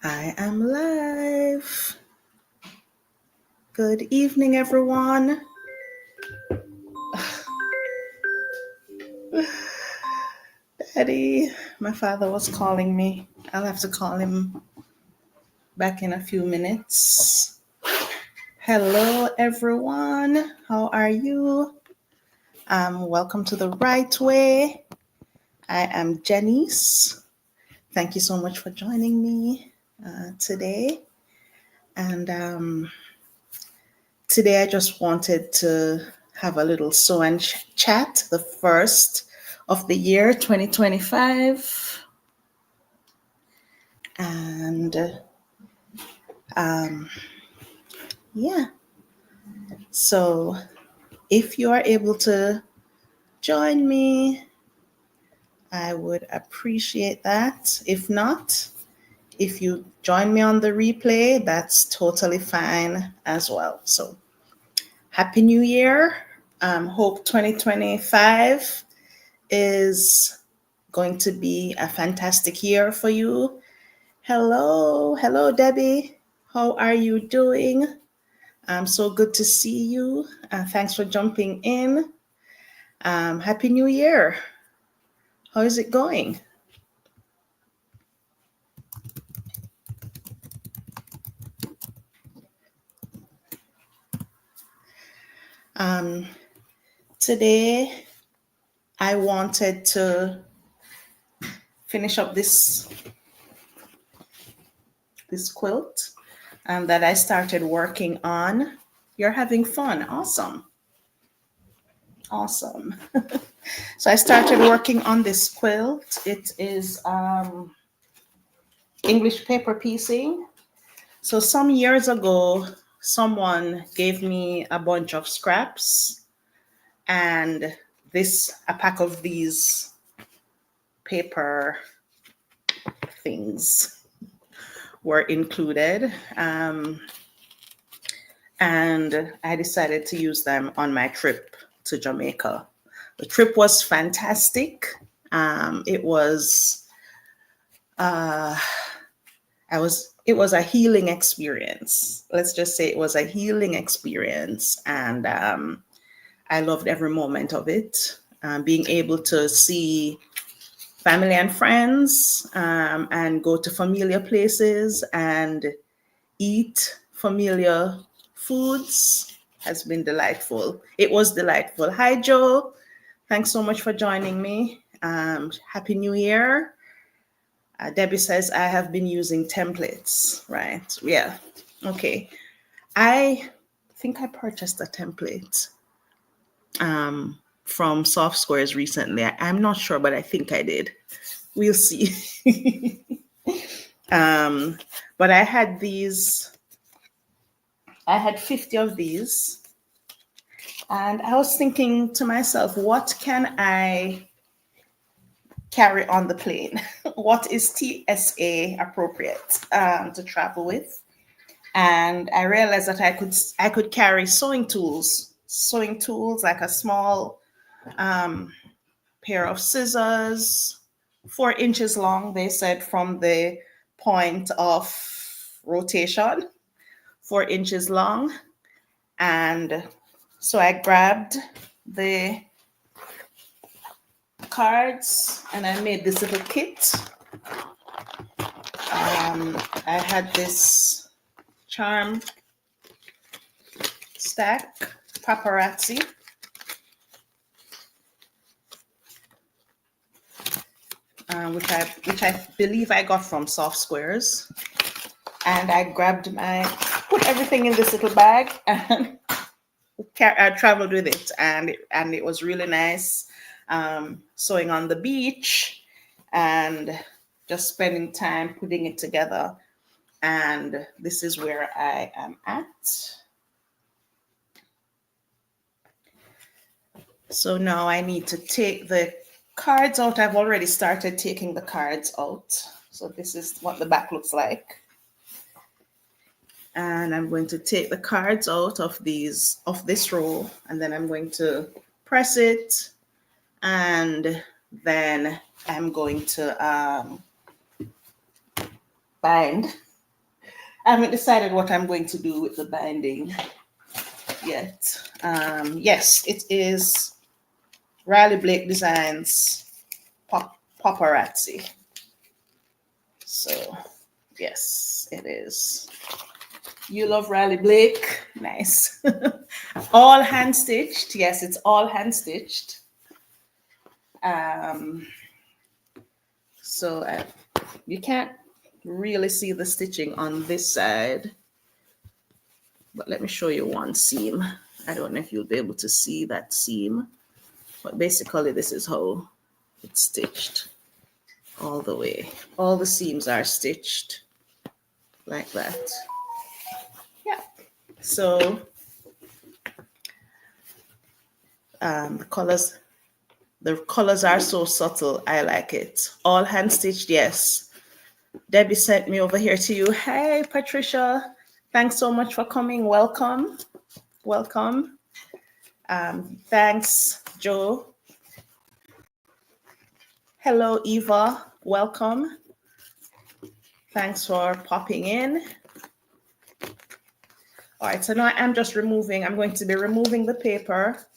I am live. Good evening, everyone. Daddy, my father was calling me. I'll have to call him back in a few minutes. Hello, everyone. How are you? Welcome to the Right Way. I am Janice. Thank you so much for joining me today. And today I just wanted to have a little sew and chat, the first of the year 2025. And yeah, so if you are able to join me, I would appreciate that. If not, if you join me on the replay, that's totally fine as well. So Happy New Year. Hope 2025 is going to be a fantastic year for you. Hello, Debbie. How are you doing? So good to see you. Thanks for jumping in. Happy New Year. How is it going? Today, I wanted to finish up this quilt that I started working on. You're having fun. Awesome. So I started working on this quilt. It is English paper piecing. So some years ago, someone gave me a bunch of scraps and a pack of these paper things were included. And I decided to use them on my trip to Jamaica. The trip was fantastic. It was a healing experience. Let's just say it was a healing experience, and I loved every moment of it. Being able to see family and friends and go to familiar places and eat familiar foods has been delightful. It was delightful. Hi, Joe. Thanks so much for joining me. Happy New Year. Debbie says, I have been using templates, right? Yeah. Okay. I think I purchased a template from Soft Squares recently. I'm not sure, but I think I did. We'll see. But I had 50 of these. And I was thinking to myself, what can I carry on the plane? What is TSA appropriate to travel with? And I realized that I could carry sewing tools like a small pair of scissors, 4 inches long, they said, from the point of rotation, 4 inches long. And so I grabbed the cards and I made this little kit. I had this charm stack, paparazzi. Which I believe I got from Soft Squares. And I put everything in this little bag and I traveled with it, and it was really nice. Sewing on the beach and just spending time putting it together. And this is where I am at. So now I need to take the cards out. I've already started taking the cards out. So this is what the back looks like. And I'm going to take the cards out of this roll, and then I'm going to press it, and then I'm going to bind I haven't decided what I'm going to do with the binding yet. Yes, it is Riley Blake Designs Paparazzi. So, yes, it is. You love Riley Blake. Nice. All hand stitched. Yes, it's all hand stitched. So you can't really see the stitching on this side. But let me show you one seam. I don't know if you'll be able to see that seam. But basically, this is how it's stitched all the way. All the seams are stitched like that. Yeah. So the colors are so subtle. I like it. All hand stitched, yes. Debbie sent me over here to you. Hey, Patricia. Thanks so much for coming. Welcome. Welcome. Thanks, Joe. Hello, Eva. Welcome. Thanks for popping in. All right, so now I'm going to be removing the paper.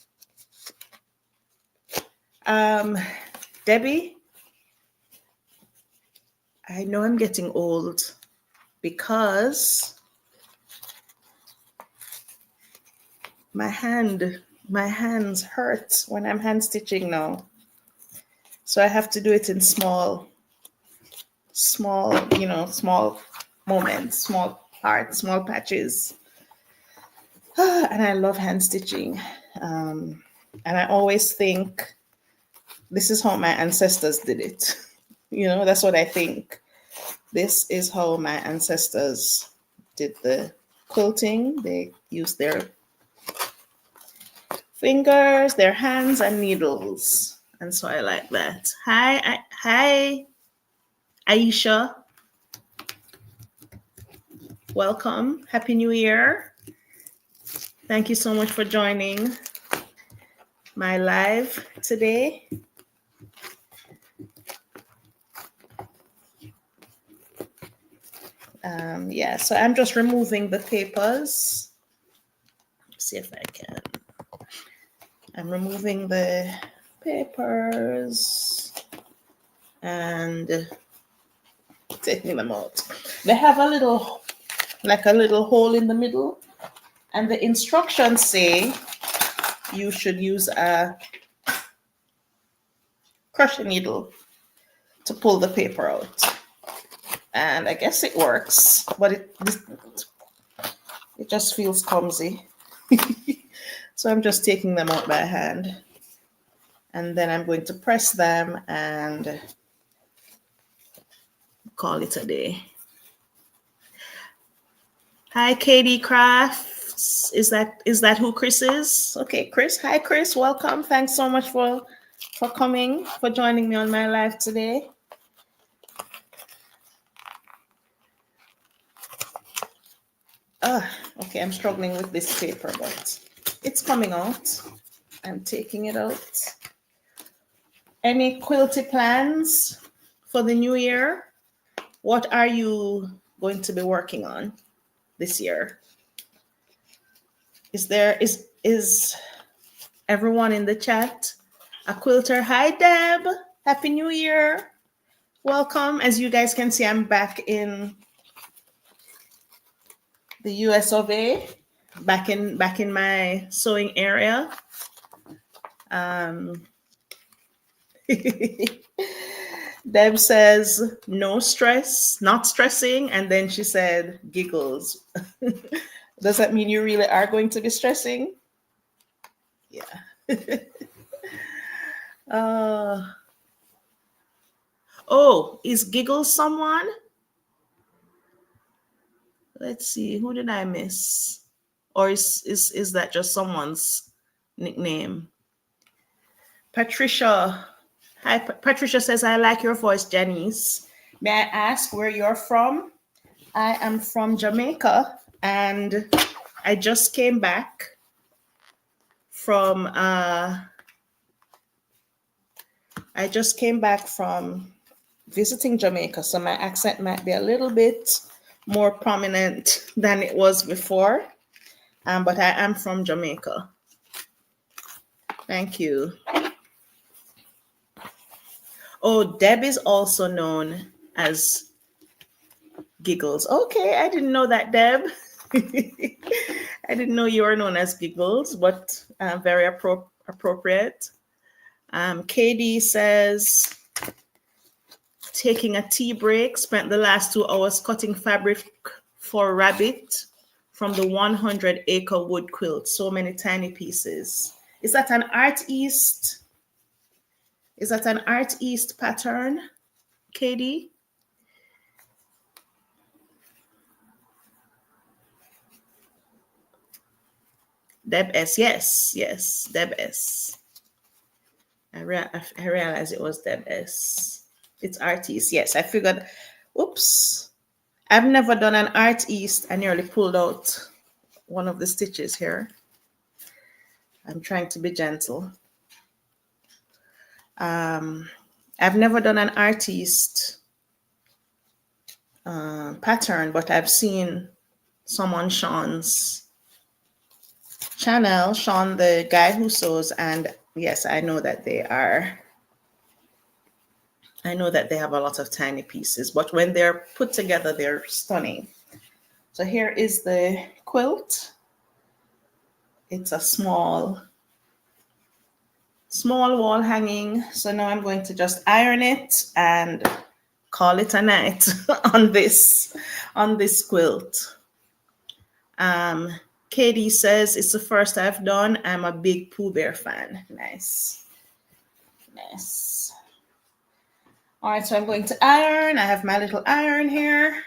Debbie, I know I'm getting old because my hands hurt when I'm hand stitching now. So I have to do it in small moments, small parts, small patches. And I love hand stitching. And I always think this is how my ancestors did it. That's what I think. This is how my ancestors did the quilting. They used their fingers, their hands, and needles. And so I like that. Hi, Aisha. Welcome. Happy New Year. Thank you so much for joining my live today. So I'm just removing the papers. Let's see if I can. I'm removing the papers and taking them out. They have a little hole in the middle, and the instructions say you should use a crochet needle to pull the paper out. And I guess it works, but it just feels clumsy. So I'm just taking them out by hand. And then I'm going to press them and call it a day. Hi, Katie Crafts. Is that who Chris is? Okay, Chris. Hi, Chris. Welcome. Thanks so much for coming, for joining me on my live today. Okay, I'm struggling with this paper, but it's coming out. I'm taking it out. Any quilty plans for the new year? What are you going to be working on this year? Is everyone in the chat a quilter? Hi, Deb. Happy New Year. Welcome. As you guys can see, I'm back in the US of A, back in my sewing area. Deb says no stress, not stressing, and then she said giggles. Does that mean you really are going to be stressing? Yeah. Is giggles someone? Let's see, who did I miss? Or is that just someone's nickname? Patricia. Hi, Patricia says, I like your voice, Janice. May I ask where you're from? I am from Jamaica, and I just came back from visiting Jamaica, so my accent might be a little bit more prominent than it was before. But I am from Jamaica. Thank you. Oh, Deb is also known as Giggles. Okay, I didn't know that, Deb. I didn't know you were known as Giggles, but very appropriate. KD says, taking a tea break, spent the last 2 hours cutting fabric for rabbit from the 100-acre wood quilt. So many tiny pieces. Is that an Art East? Is that an Art East pattern, KD? Deb S. Yes, Deb S. I realized it was Deb S. It's Art East. Yes, I figured. Oops. I've never done an Art East. I nearly pulled out one of the stitches here. I'm trying to be gentle. I've never done an Art East pattern, but I've seen some on Sean's channel, Sean, the guy who sews, and yes, I know that they have a lot of tiny pieces, but when they're put together, they're stunning. So here is the quilt. It's a small wall hanging. So now I'm going to just iron it and call it a night on this quilt. Katie says it's the first I've done. I'm a big Pooh Bear fan. Nice. All right, so I'm going to iron. I have my little iron here.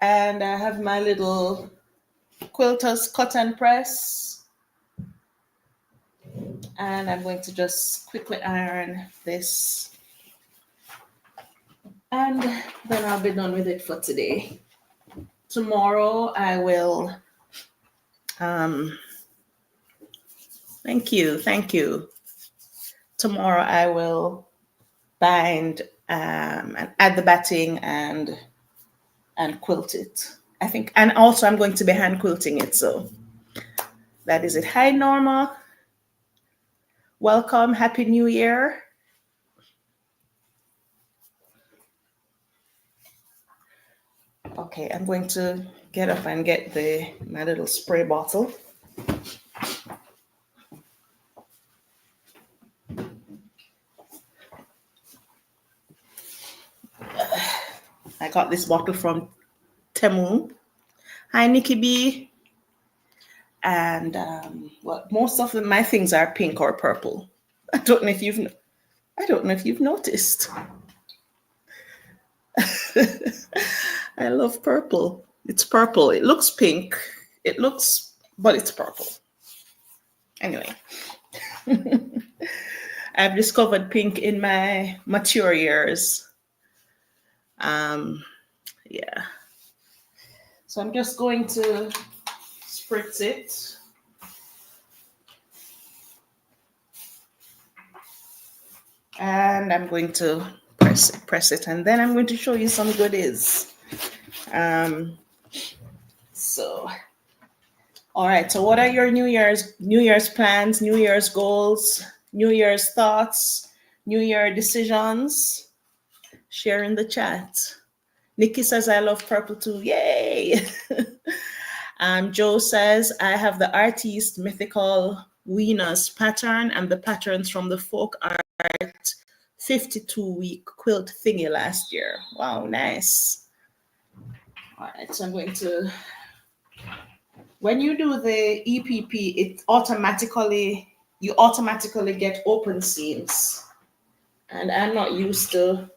And I have my little quilter's cut and press. And I'm going to just quickly iron this. And then I'll be done with it for today. Tomorrow I will, thank you. Tomorrow I will bind and add the batting and quilt it. I think, and also I'm going to be hand quilting it. So that is it. Hi, Norma. Welcome. Happy New Year. Okay, I'm going to get up and get my little spray bottle. I got this bottle from Temu. Hi, Nikki B. And well, most of my things are pink or purple. I don't know if you've noticed. I love purple. It's purple. It looks pink. But it's purple. Anyway, I've discovered pink in my mature years. Yeah. So I'm just going to spritz it. And I'm going to press it, and then I'm going to show you some goodies. So, all right. So, what are your New Year's plans, New Year's goals, New Year's thoughts, New Year decisions? Share in the chat. Nikki says, I love purple too. Yay! Joe says, I have the Artist Mythical Wieners pattern and the patterns from the Folk Art 52-week quilt thingy last year. Wow, nice. All right, so I'm going to, when you do the EPP, you automatically get open seams. And I'm not used to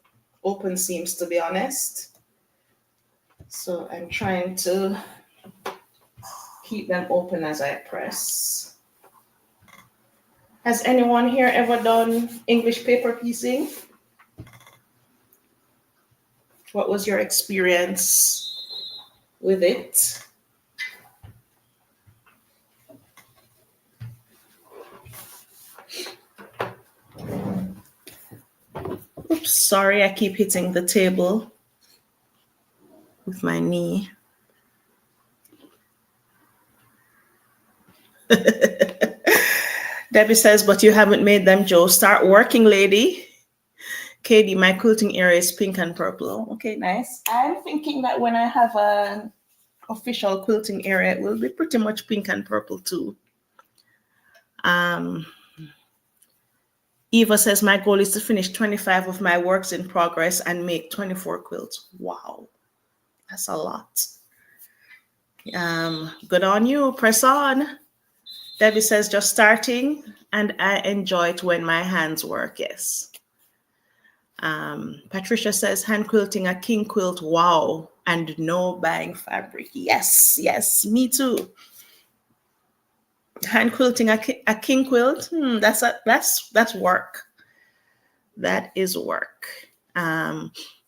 open seams, to be honest. So I'm trying to keep them open as I press. Has anyone here ever done English paper piecing? What was your experience with it? Oops, sorry, I keep hitting the table. with my knee. Debbie says, but you haven't made them, Joe. Start working, lady. Katie, my quilting area is pink and purple. Okay, nice. I'm thinking that when I have an official quilting area, it will be pretty much pink and purple too. Eva says, my goal is to finish 25 of my works in progress and make 24 quilts. Wow, that's a lot. Good on you. Press on. Debbie says, just starting, and I enjoy it when my hands work. Yes. Patricia says, hand quilting a king quilt. Wow. And no buying fabric. Yes, yes, me too. Hand quilting a king quilt. That's work. That is work.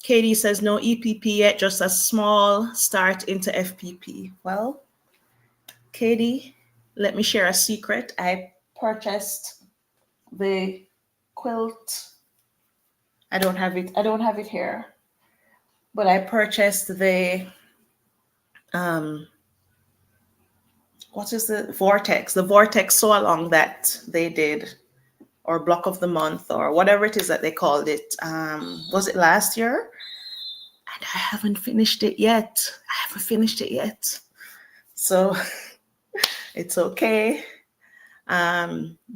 Katie says, no EPP yet, just a small start into FPP. Well, Katie, let me share a secret. I purchased the quilt. I don't have it here. But I purchased the what is the Vortex? The Vortex sew along that they did, or block of the month, or whatever it is that they called it. Was it last year? And I haven't finished it yet. So it's okay.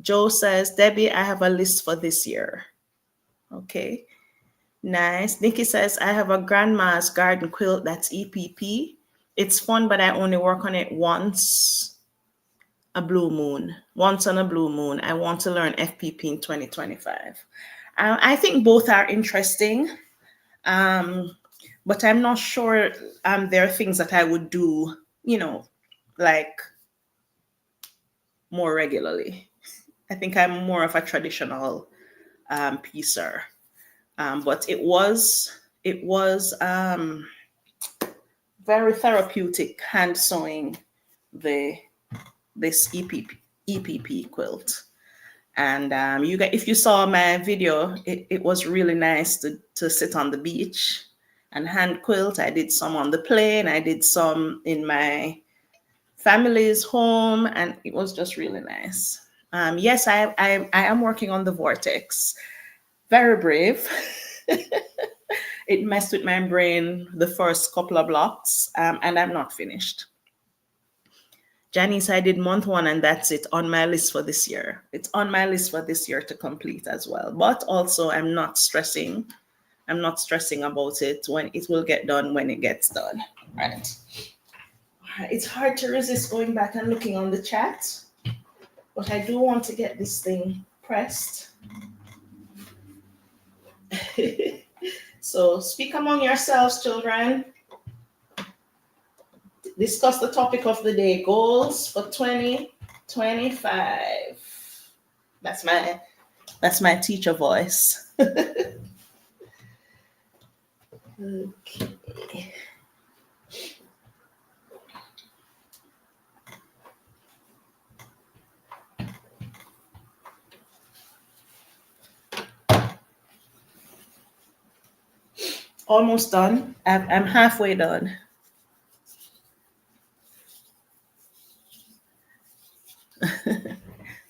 Joe says, Debbie, I have a list for this year. Okay, nice. Nikki says, I have a grandma's garden quilt that's EPP. It's fun, but I only work on it once on a blue moon. I want to learn FPP in 2025. I think both are interesting, but I'm not sure there are things that I would do, like more regularly. I think I'm more of a traditional piecer. But it was very therapeutic hand sewing this EPP quilt. And if you saw my video, it was really nice to sit on the beach and hand quilt. I did some on the plane. I did some in my family's home, and it was just really nice. Yes, I am working on the Vortex. Very brave. It messed with my brain the first couple of blocks, and I'm not finished. Janice, I did month 1, and that's it on my list for this year. It's on my list for this year to complete as well. But also, I'm not stressing about it. When it will get done when it gets done. Right. It's hard to resist going back and looking on the chat, but I do want to get this thing pressed. So speak among yourselves, children. Discuss the topic of the day, goals for 2025. That's my teacher voice. Okay. Almost done. I'm halfway done.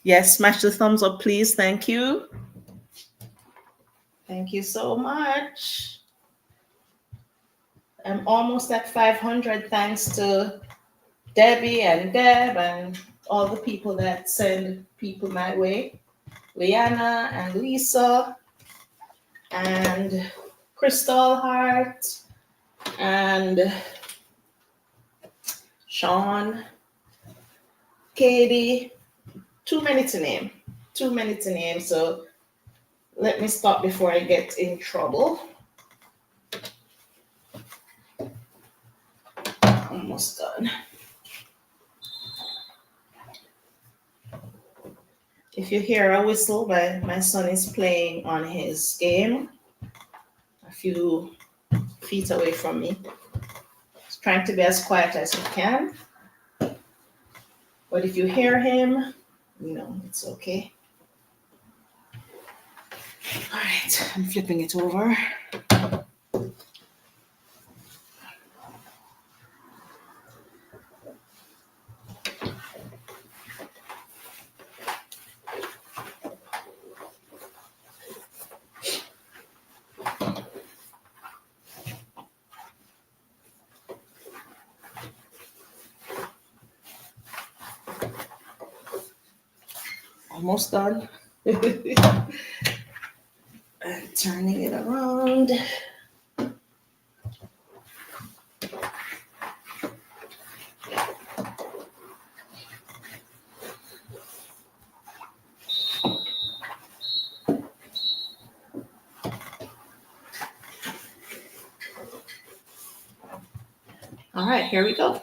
Yes, smash the thumbs up, please. Thank you. Thank you so much. I'm almost at 500 thanks to Debbie and Deb and all the people that send people my way. Leanna and Lisa and Crystal Hart and Sean, Katie. Too many to name. So let me stop before I get in trouble. Almost done. If you hear a whistle, my son is playing on his game a few feet away from me. He's trying to be as quiet as he can. But if you hear him, it's okay. All right, I'm flipping it over. almost done. Turning it around. All right, here we go.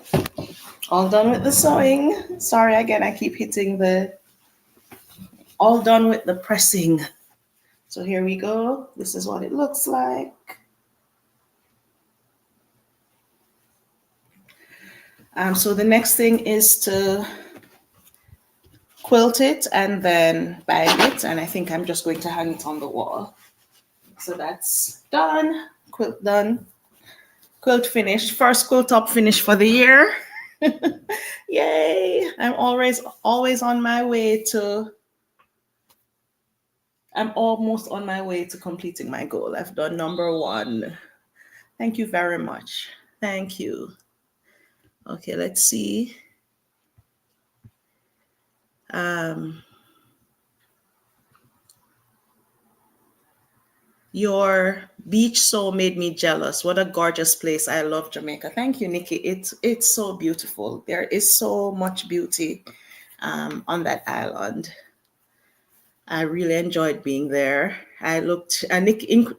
All done with the sewing. Sorry again, I keep hitting the all done with the pressing. So here we go. This is what it looks like. So the next thing is to quilt it and then bind it. And I think I'm just going to hang it on the wall. So that's done. Quilt done. Quilt finished. First quilt up finish for the year. Yay! I'm always on my way to. I'm almost on my way to completing my goal. I've done number 1. Thank you very much. Thank you. Okay, let's see. Your beach soul made me jealous. What a gorgeous place. I love Jamaica. Thank you, Nikki. It's so beautiful. There is so much beauty on that island. I really enjoyed being there. I looked, and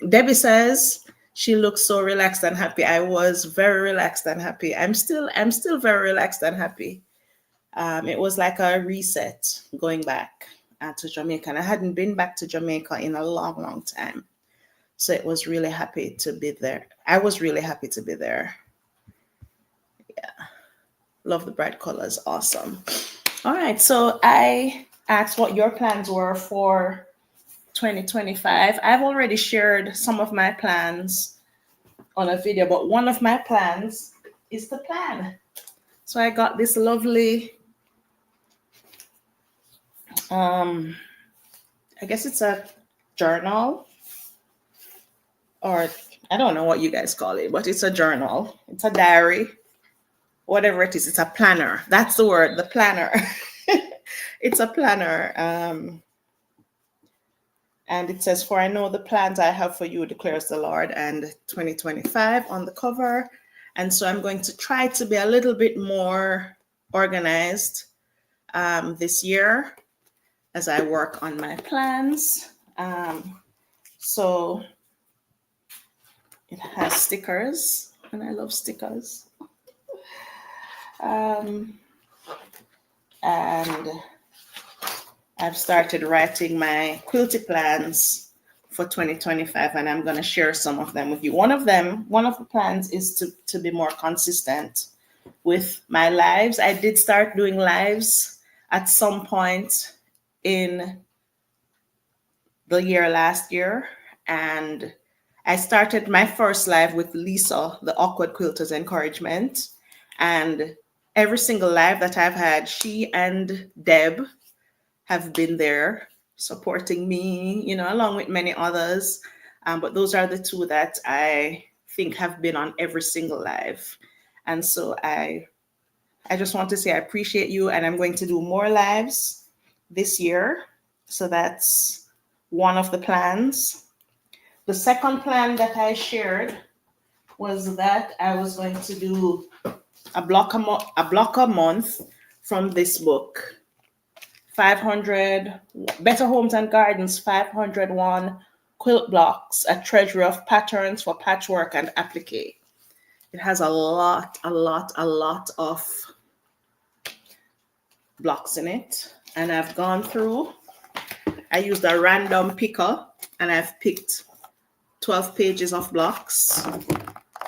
Debbie says she looks so relaxed and happy. I was very relaxed and happy. I'm still very relaxed and happy. It was like a reset going back to Jamaica. And I hadn't been back to Jamaica in a long, long time. So it was really happy to be there. I was really happy to be there. Yeah. Love the bright colors. Awesome. All right. So I asked what your plans were for 2025. I've already shared some of my plans on a video, but one of my plans is to plan. So I got this lovely, I guess it's a journal, or I don't know what you guys call it, but it's a journal. It's a diary, whatever it is. It's a planner. That's the word, the planner. It's a planner. And it says, "For I know the plans I have for you, declares the Lord," and 2025 on the cover. And so I'm going to try to be a little bit more organized this year as I work on my plans. So it has stickers, and I love stickers. And I've started writing my quilty plans for 2025, and I'm going to share some of them with you. One of the plans is to be more consistent with my lives. I did start doing lives at some point in the year last year, and I started my first live with Lisa, the Awkward Quilters Encouragement, and every single live that I've had, she and Deb have been there supporting me, along with many others. But those are the two that I think have been on every single live. And so I just want to say I appreciate you, and I'm going to do more lives this year. So that's one of the plans. The second plan that I shared was that I was going to do a block a month from this book. 500 Better Homes and Gardens, 501 quilt blocks, a treasury of patterns for patchwork and applique. It has a lot of blocks in it. And I've gone through, I used a random picker, and I've picked 12 pages of blocks.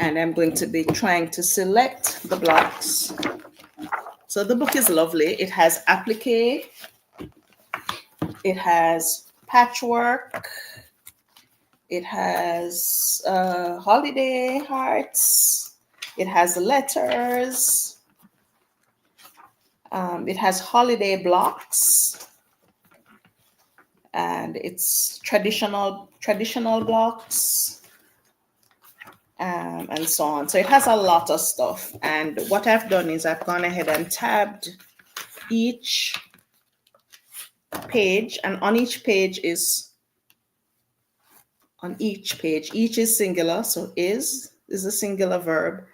And I'm going to be trying to select the blocks. So the book is lovely. It has applique. It has patchwork. It has holiday hearts. It has letters. It has holiday blocks. And it's traditional blocks. And so on. So it has a lot of stuff. And what I've done is I've gone ahead and tabbed each page, and on each page each is singular, so is a singular verb.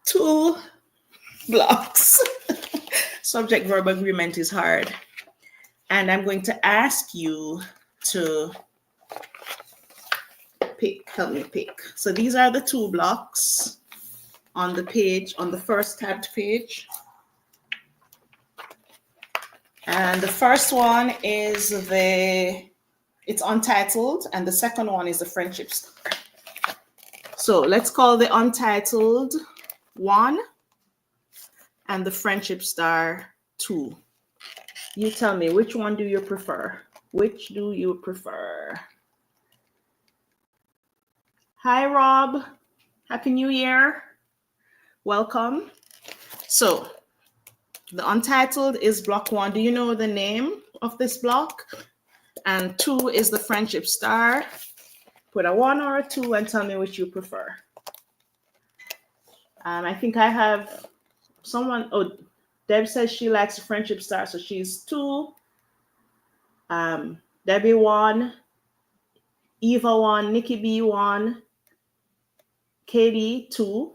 2 blocks. Subject verb agreement is hard. And I'm going to ask you to help me pick. So these are the 2 blocks on the page, on the first tabbed page. And the first one is it's untitled, and the second one is the friendship star. So let's call the untitled 1 and the friendship star 2. You tell me, which one do you prefer? Which do you prefer? Hi, Rob. Happy New Year. Welcome. So the untitled is block 1. Do you know the name of this block? And 2 is the friendship star. Put a 1 or a 2 and tell me which you prefer. I think I have someone. Oh, Deb says she likes the friendship star, so she's 2. Debbie 1. Eva 1. Nikki B 1. Katie 2.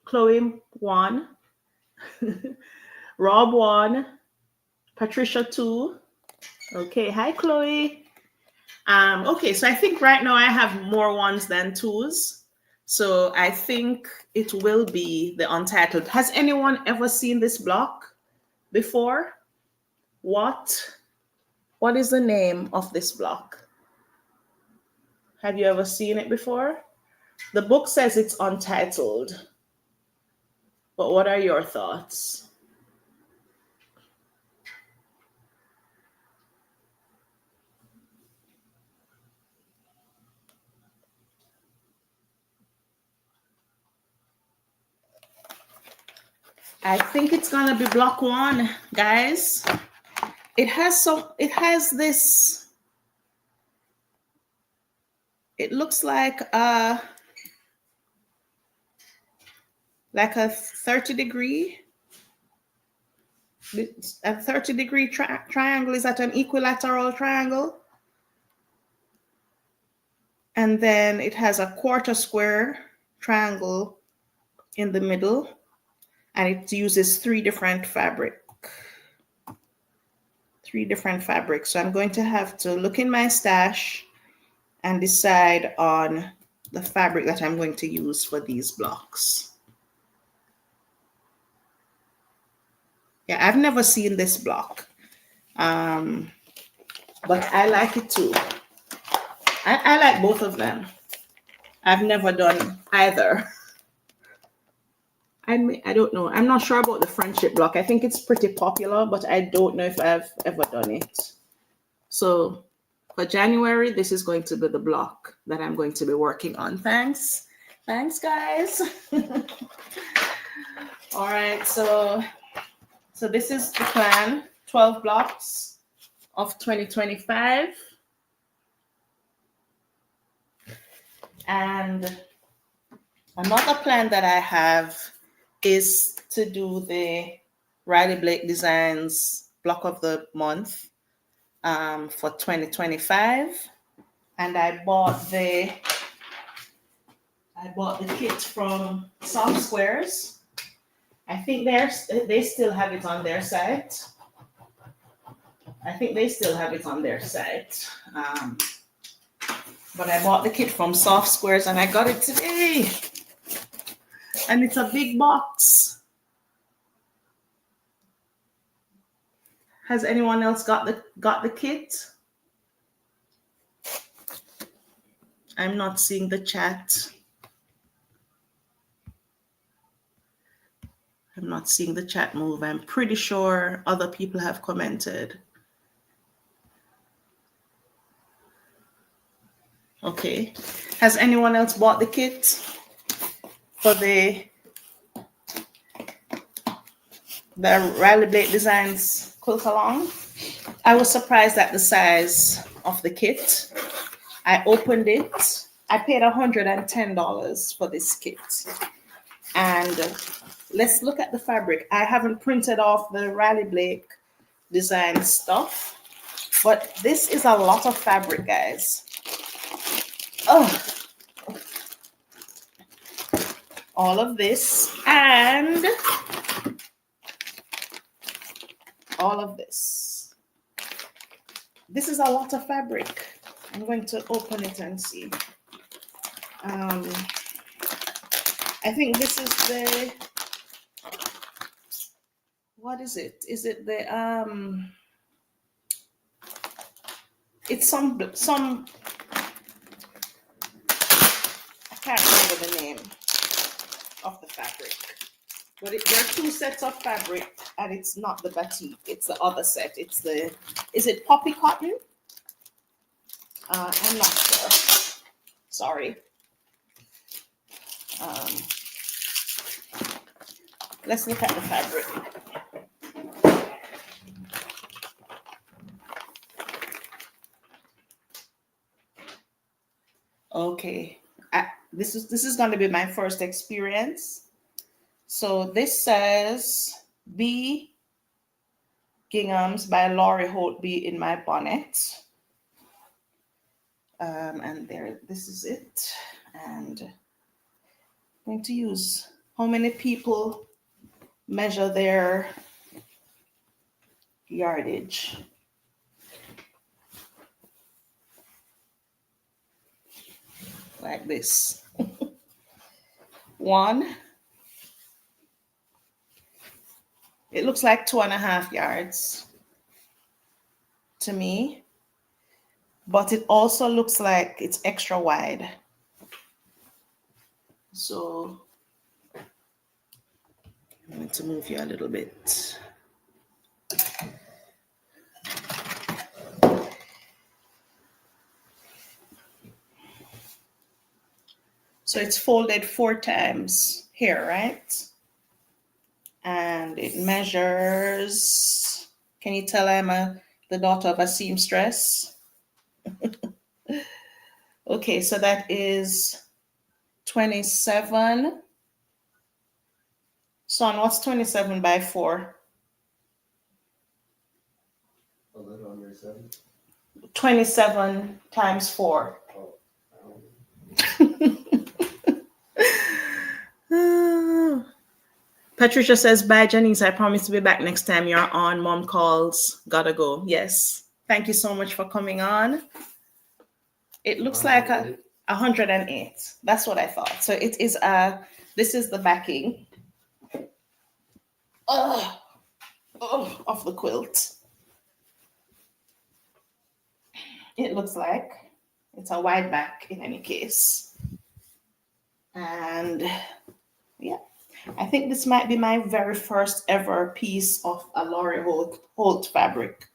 Chloe 1. Rob 1. Patricia 2. Okay, hi Chloe. Okay, so I think right now I have more 1s than 2s. So I think it will be the untitled. Has anyone ever seen this block before? What is the name of this block? Have you ever seen it before? The book says it's untitled. But what are your thoughts? I think it's gonna be block 1, guys. It has this, it looks like a 30-degree. A 30-degree triangle is at an equilateral triangle. And then it has a quarter square triangle in the middle. And it uses 3 different fabrics. So I'm going to have to look in my stash and decide on the fabric that I'm going to use for these blocks. Yeah, I've never seen this block, but I like it too. I like both of them. I've never done either. I don't know. I'm not sure about the friendship block. I think it's pretty popular, but I don't know if I've ever done it. So for January, this is going to be the block that I'm going to be working on. Thanks, guys. All right, so this is the plan, 12 blocks of 2025. And another plan that I have is to do the Riley Blake Designs block of the month for 2025. And I bought the kit from Soft Squares. I think they still have it on their site. But I bought the kit from Soft Squares and I got it today. And it's a big box. Has anyone else got the kit? I'm not seeing the chat. I'm not seeing the chat move. I'm pretty sure other people have commented. Okay. Has anyone else bought the kit for the Riley Blake Designs quilt along? I was surprised at the size of the kit. I opened it. I paid $110 for this kit. And let's look at the fabric. I haven't printed off the Riley Blake Design stuff. But this is a lot of fabric, guys. Oh, all of this and all of this. This is a lot of fabric. I'm going to open it and see. I think this is the, what is it? Is it the, it's some, I can't remember the name of the fabric. But there are two sets of fabric, and it's not the batik, it's the other set. It's the, is it poppy cotton? I'm not sure. Sorry. Let's look at the fabric. Okay, this is going to be my first experience. So this says B ginghams by Laurie Holt be in my bonnet. And there, this is it. And I'm going to use, how many people measure their yardage? Like this. 1. It looks like 2.5 yards to me, but it also looks like it's extra wide. So I'm going to move you a little bit. So it's folded 4 times here, right? And it measures, can you tell I'm the daughter of a seamstress? Okay, so that is 27. Son, what's 27 by 4? A little under 7. 27 times 4. Patricia says, bye, Janice. I promise to be back next time you're on. Mom calls. Gotta go. Yes. Thank you so much for coming on. It looks like 108. That's what I thought. So it is this is the backing of the quilt. It looks like it's a wide back in any case. And yeah, I think this might be my very first ever piece of a Laurie Holt fabric.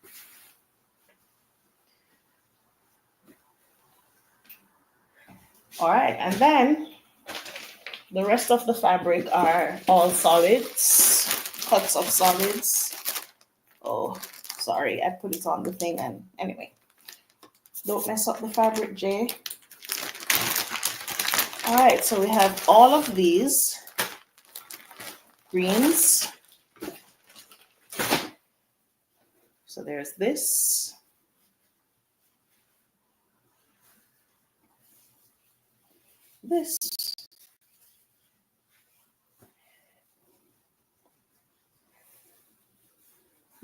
All right, and then the rest of the fabric are all solids, cuts of solids. Oh, sorry, I put it on the thing, and anyway, don't mess up the fabric, Jay. All right, so we have all of these greens. So there's this. This.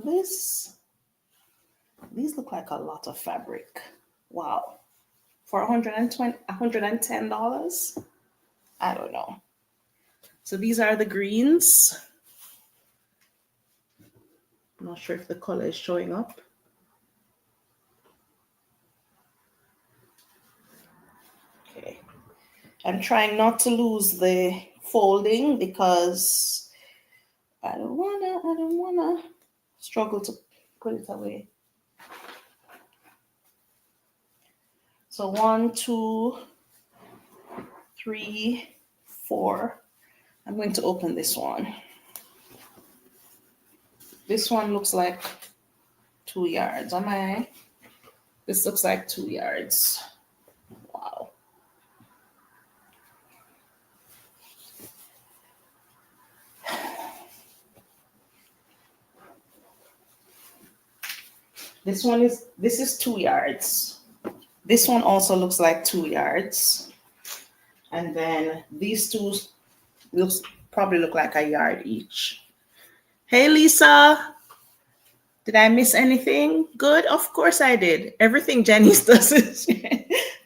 This. These look like a lot of fabric. Wow. For $110? I don't know. So these are the greens. I'm not sure if the color is showing up. Okay. I'm trying not to lose the folding because I don't wanna struggle to put it away. So 1, 2, 3, 4. I'm going to open this one. This one looks like 2 yards. Am I? This looks like 2 yards. Wow. This is 2 yards. This one also looks like 2 yards. And then these two looks probably look like a yard each. Hey Lisa, did I miss anything? Good, of course I did. Everything Janice does is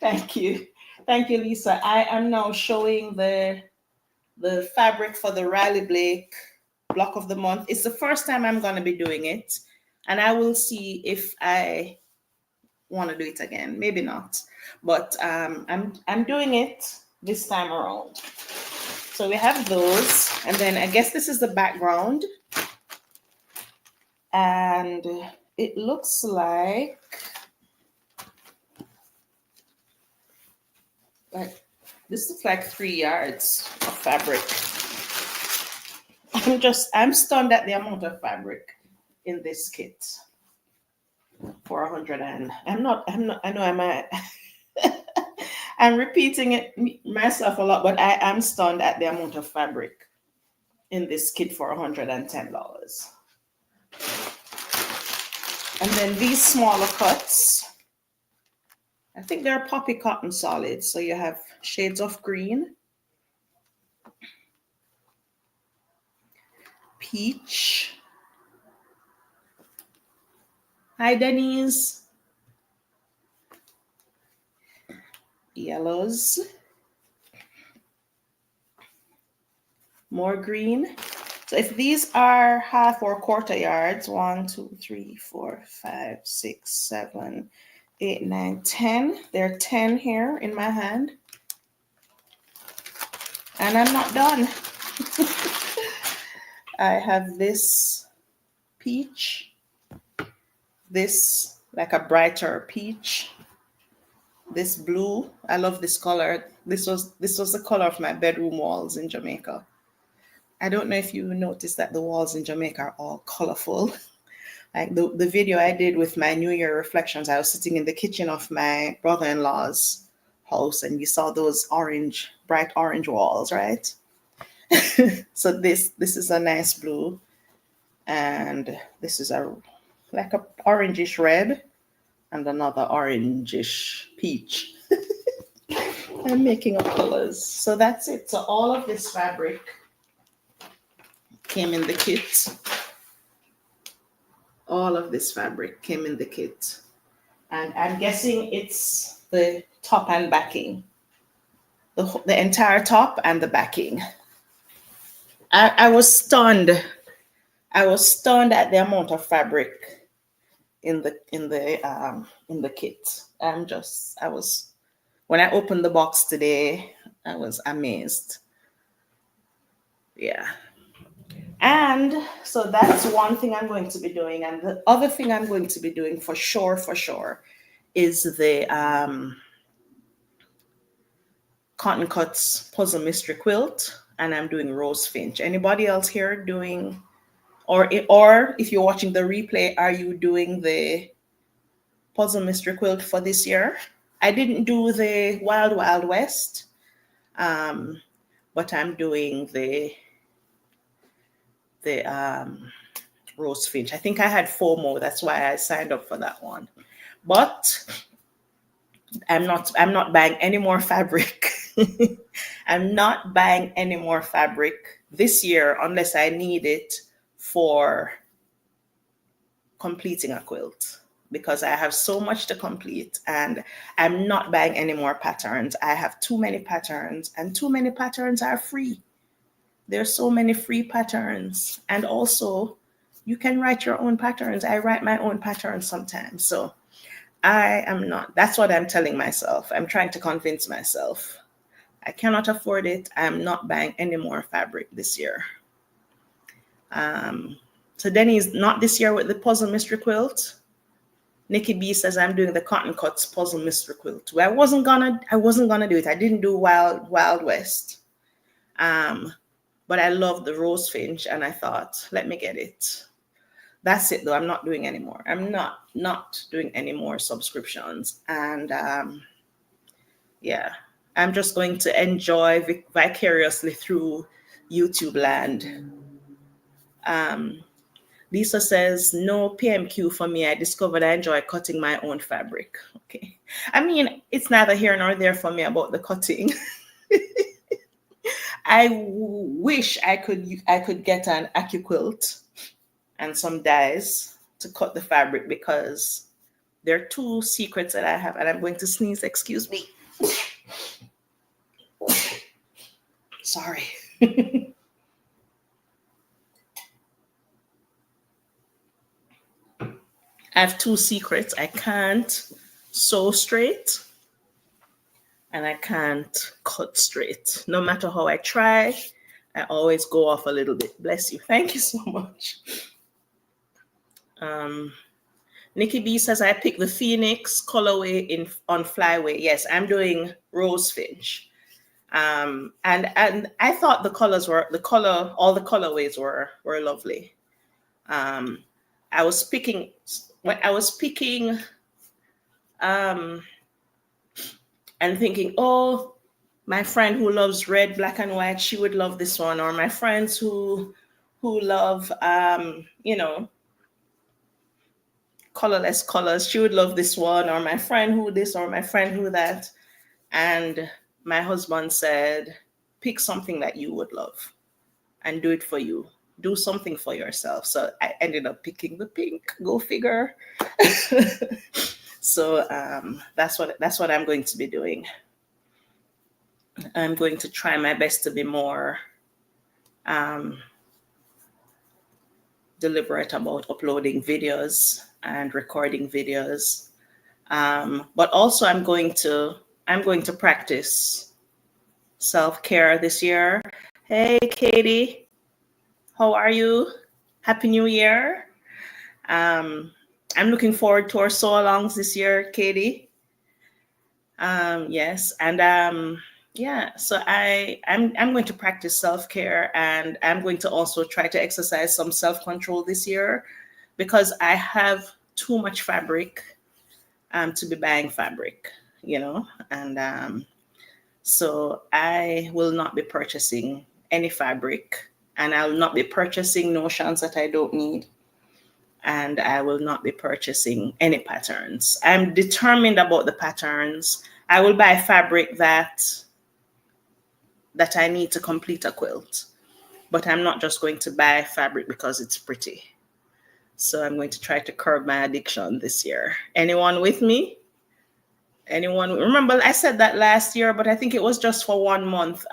thank you. Thank you, Lisa. I am now showing the fabric for the Riley Blake block of the month. It's the first time I'm gonna be doing it. And I will see if I want to do it again. Maybe not. But I'm doing it this time around. So we have those, and then I guess this is the background. And it looks like this looks like 3 yards of fabric. I'm stunned at the amount of fabric in this kit for 100. And I know I'm repeating it myself a lot, but I am stunned at the amount of fabric in this kit for $110. And then these smaller cuts, I think they're poppy cotton solids. So you have shades of green, peach. Hi, Denise. Yellows. More green. So if these are half or quarter yards, 1, 2, 3, 4, 5, 6, 7, 8, 9, 10. There are 10 here in my hand. And I'm not done. I have this peach, this like a brighter peach, this blue. I love this color. This was the color of my bedroom walls in Jamaica. I don't know if you noticed that the walls in Jamaica are all colorful. Like the video I did with my New Year reflections, I was sitting in the kitchen of my brother-in-law's house, and you saw those bright orange walls, right? So this is a nice blue, and this is like a orangish red, and another orangish peach. I'm making up colors. So that's it. So all of this fabric came in the kit. All of this fabric came in the kit. And I'm guessing it's the top and backing. The entire top and the backing. I was stunned. I was stunned at the amount of fabric in the kit. When I opened the box today, I was amazed. Yeah. And so that's one thing I'm going to be doing. And the other thing I'm going to be doing for sure, is the Cotton Cuts Puzzle Mystery Quilt. And I'm doing Rose Finch. Anybody else here doing, or if you're watching the replay, are you doing the Puzzle Mystery Quilt for this year? I didn't do the Wild Wild West, but I'm doing the Rose Finch. I think I had FOMO. That's why I signed up for that one. But I'm not buying any more fabric. I'm not buying any more fabric this year unless I need it for completing a quilt, because I have so much to complete, and I'm not buying any more patterns. I have too many patterns, and too many patterns are free. There's so many free patterns. And also, you can write your own patterns. I write my own patterns sometimes. So I am not. That's what I'm telling myself. I'm trying to convince myself. I cannot afford it. I'm not buying any more fabric this year. So Denny's not this year with the Puzzle Mystery Quilt. Nikki B says I'm doing the Cotton Cuts Puzzle Mystery Quilt. Well, I wasn't gonna do it. I didn't do Wild West. But I love the Rose Finch, and I thought, let me get it. That's it, though. I'm not doing any more. I'm not doing any more subscriptions. And yeah, I'm just going to enjoy vicariously through YouTube land. Lisa says, no PMQ for me. I discovered I enjoy cutting my own fabric. Okay. I mean, it's neither here nor there for me about the cutting. Wish I could get an AccuQuilt and some dies to cut the fabric, because there are two secrets that I have, and I'm going to sneeze, excuse me. Sorry. I have two secrets. I can't sew straight and I can't cut straight. No matter how I try, I always go off a little bit. Bless you. Thank you so much. Nikki B says, I picked the Phoenix colorway on Flyway. Yes, I'm doing Rose Finch. And I thought all the colorways were lovely. I was picking and thinking, oh, my friend who loves red, black, and white, she would love this one. Or my friends who love colorless colors, she would love this one. Or my friend who this, or my friend who that. And my husband said, pick something that you would love and do it for you. Do something for yourself. So I ended up picking the pink. Go figure. So that's what I'm going to be doing. I'm going to try my best to be more deliberate about uploading videos and recording videos. But also I'm going to practice self-care this year. Hey, Katie, how are you? Happy New Year. I'm looking forward to our sew-alongs this year, Katie. Yes, and yeah, so I'm going to practice self-care, and I'm going to also try to exercise some self-control this year, because I have too much fabric to be buying fabric, and so I will not be purchasing any fabric, and I will not be purchasing notions that I don't need, and I will not be purchasing any patterns. I'm determined about the patterns. I will buy fabric that I need to complete a quilt, but I'm not just going to buy fabric because it's pretty. So I'm going to try to curb my addiction this year. Anyone with me? Anyone? Remember, I said that last year, but I think it was just for 1 month.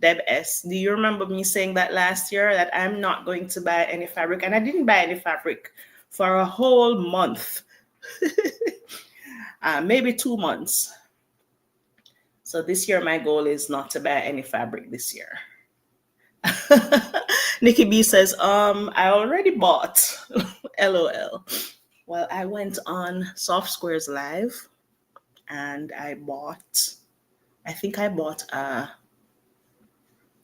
Deb S. Do you remember me saying that last year, that I'm not going to buy any fabric? And I didn't buy any fabric for a whole month, maybe 2 months. So this year, my goal is not to buy any fabric this year. Nikki B says, I already bought. LOL. Well, I went on Soft Squares Live and I think I bought a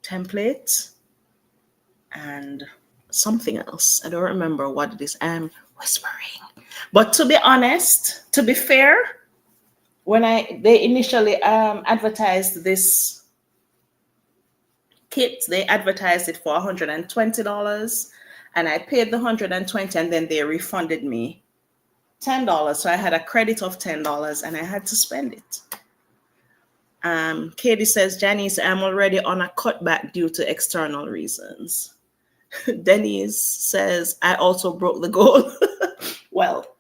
template and something else. I don't remember what it is. I'm whispering. But to be honest, to be fair, when they initially advertised this kit, they advertised it for $120, and I paid the $120, and then they refunded me $10. So I had a credit of $10 and I had to spend it. Katie says, Janice, I'm already on a cutback due to external reasons. Denise says, I also broke the goal. Well,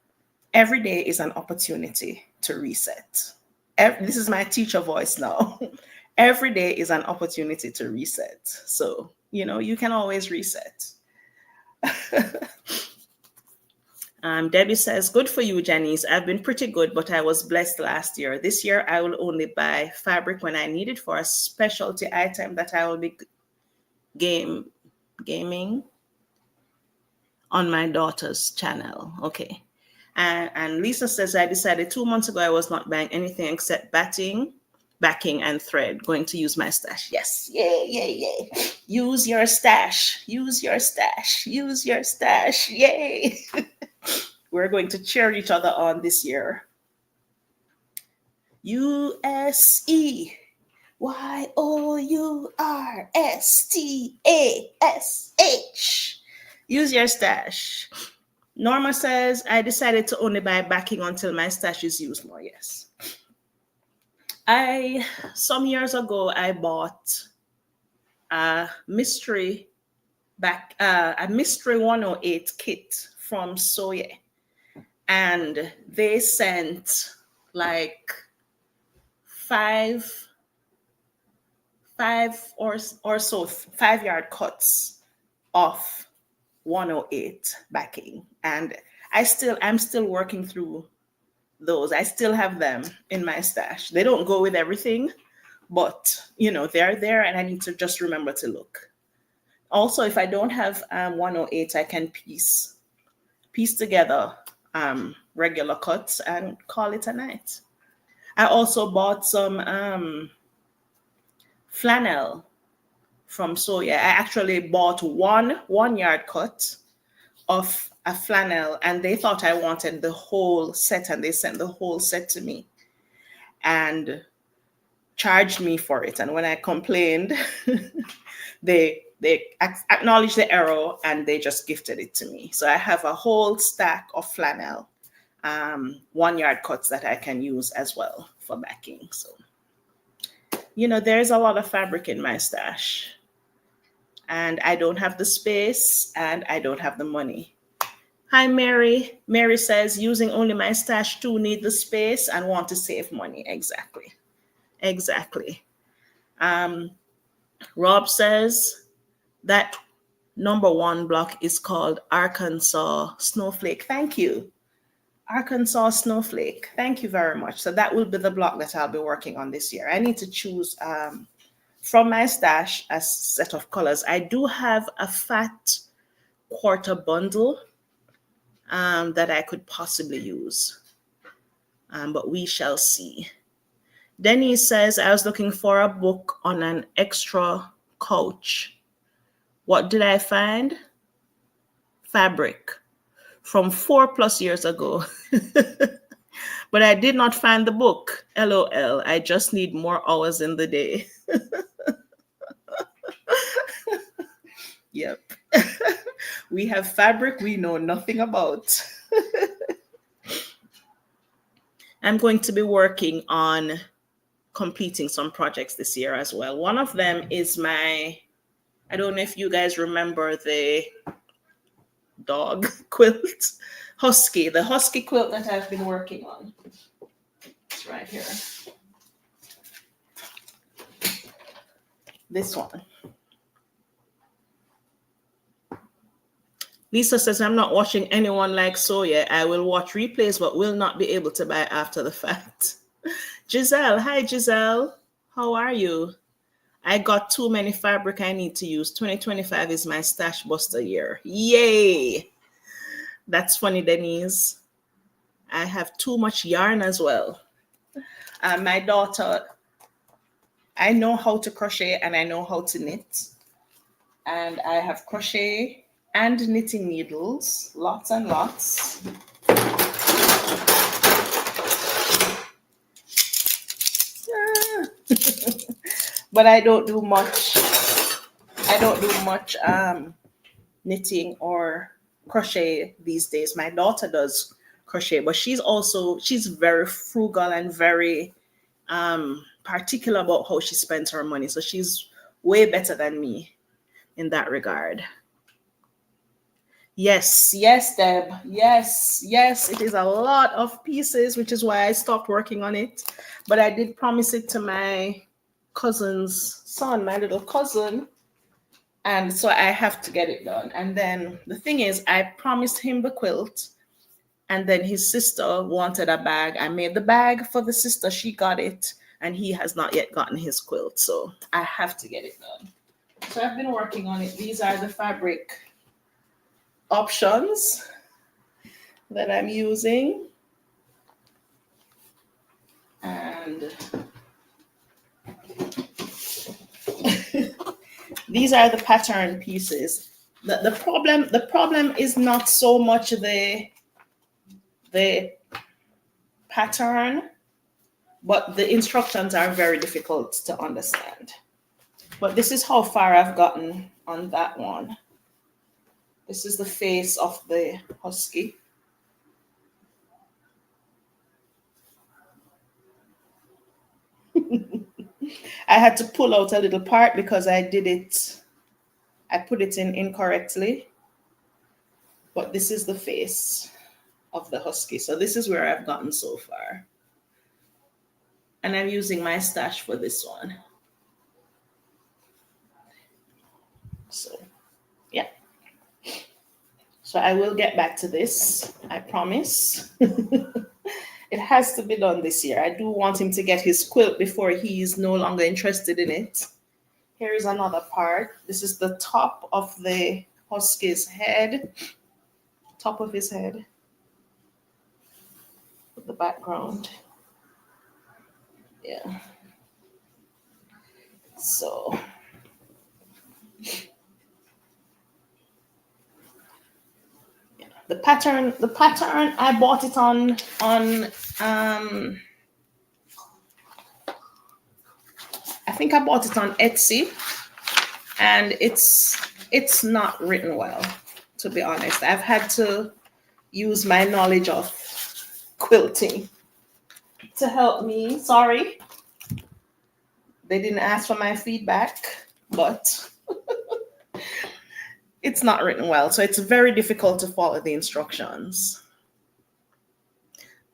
every day is an opportunity to reset. This is my teacher voice now. Every day is an opportunity to reset. So, you can always reset. Debbie says, good for you, Janice. I've been pretty good, but I was blessed last year. This year, I will only buy fabric when I need it for a specialty item that I will be gaming on my daughter's channel. Okay. And Lisa says, I decided 2 months ago I was not buying anything except backing, and thread. Going to use my stash. Yes. Yay. Use your stash. Use your stash. Use your stash. Yay. We're going to cheer each other on this year. USE YOURSTASH. Use your stash. Norma says, I decided to only buy backing until my stash is used more. Yes. Some years ago, I bought a mystery a mystery 108 kit from Soye, and they sent like five or so 5-yard cuts of 108 backing, and I'm still working through those. I still have them in my stash. They don't go with everything, but they're there, and I need to just remember to look. Also, if I don't have 108, I can piece together regular cuts and call it a night. I also bought some flannel from Soya. I actually bought one yard cut of a flannel, and they thought I wanted the whole set, and they sent the whole set to me and charged me for it. And when I complained, they acknowledged the error and they just gifted it to me. So I have a whole stack of flannel 1-yard cuts that I can use as well for backing. So there's a lot of fabric in my stash, and I don't have the space and I don't have the money. Hi, Mary. Mary says, using only my stash too, need the space and want to save money. Exactly. Rob says that number 1 block is called Arkansas Snowflake. Thank you. Arkansas Snowflake. Thank you very much. So that will be the block that I'll be working on this year. I need to choose from my stash a set of colors. I do have a fat quarter bundle that I could possibly use, but we shall see. Denise says, I was looking for a book on an extra couch. What did I find? Fabric from 4+ years ago. But I did not find the book. LOL. I just need more hours in the day. Yep. We have fabric we know nothing about. I'm going to be working on completing some projects this year as well. One of them is I don't know if you guys remember the dog quilt, the husky quilt that I've been working on. It's right here. This one. Lisa says, I'm not watching anyone like Soya. I will watch replays, but will not be able to buy after the fact. Giselle, hi Giselle. How are you? I got too many fabric I need to use. 2025 is my stash buster year. Yay! That's funny, Denise. I have too much yarn as well. My daughter, I know how to crochet and I know how to knit. And I have crochet and knitting needles, lots and lots. But I don't do much. Knitting or crochet these days. My daughter does crochet, but she's very frugal and very particular about how she spends her money. So she's way better than me in that regard. Yes, Deb. Yes, it is a lot of pieces, which is why I stopped working on it. But I did promise it to my cousin's son, my little cousin. And so I have to get it done. And then the thing is, I promised him the quilt. And then his sister wanted a bag. I made the bag for the sister. She got it. And he has not yet gotten his quilt. So I have to get it done. So I've been working on it. These are the fabric options that I'm using. And these are the pattern pieces. The problem is not so much the pattern, but the instructions are very difficult to understand. But this is how far I've gotten on that one. This is the face of the husky. I had to pull out a little part because I put it in incorrectly. But this is the face of the husky. So this is where I've gotten so far. And I'm using my stash for this one. So, yeah. So I will get back to this, I promise. It has to be done this year. I do want him to get his quilt before he's no longer interested in it. Here is another part. This is the top of the husky's head. Top of his head. With the background. Yeah. So the pattern I bought it on I think I bought it on Etsy, and it's not written well, to be honest. I've had to use my knowledge of quilting to help me. Sorry, they didn't ask for my feedback, but it's not written well, so it's very difficult to follow the instructions.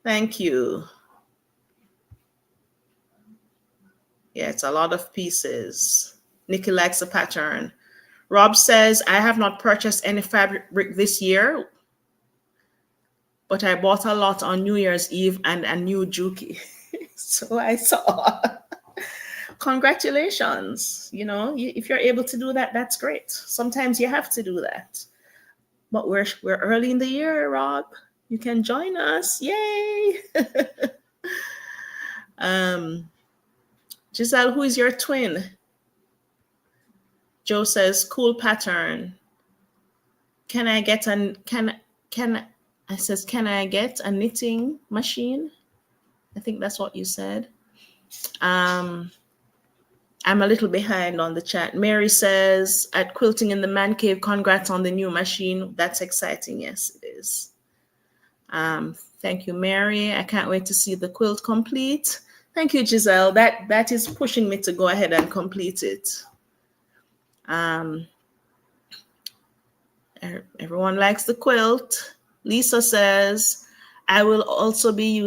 Thank you. Yeah, it's a lot of pieces. Nikki likes the pattern. Rob says, I have not purchased any fabric this year, but I bought a lot on New Year's Eve and a new Juki. So I saw. Congratulations. You know, if you're able to do that, that's great. Sometimes you have to do that. But we're early in the year, Rob. You can join us. Yay. Giselle, who is your twin? Joe says, cool pattern. Can I get a knitting machine? I think that's what you said. I'm a little behind on the chat. Mary says, at Quilting in the Man Cave, congrats on the new machine. That's exciting. Yes, it is. Thank you, Mary. I can't wait to see the quilt complete. Thank you, Giselle. That is pushing me to go ahead and complete it. Everyone likes the quilt. Lisa says, I will also be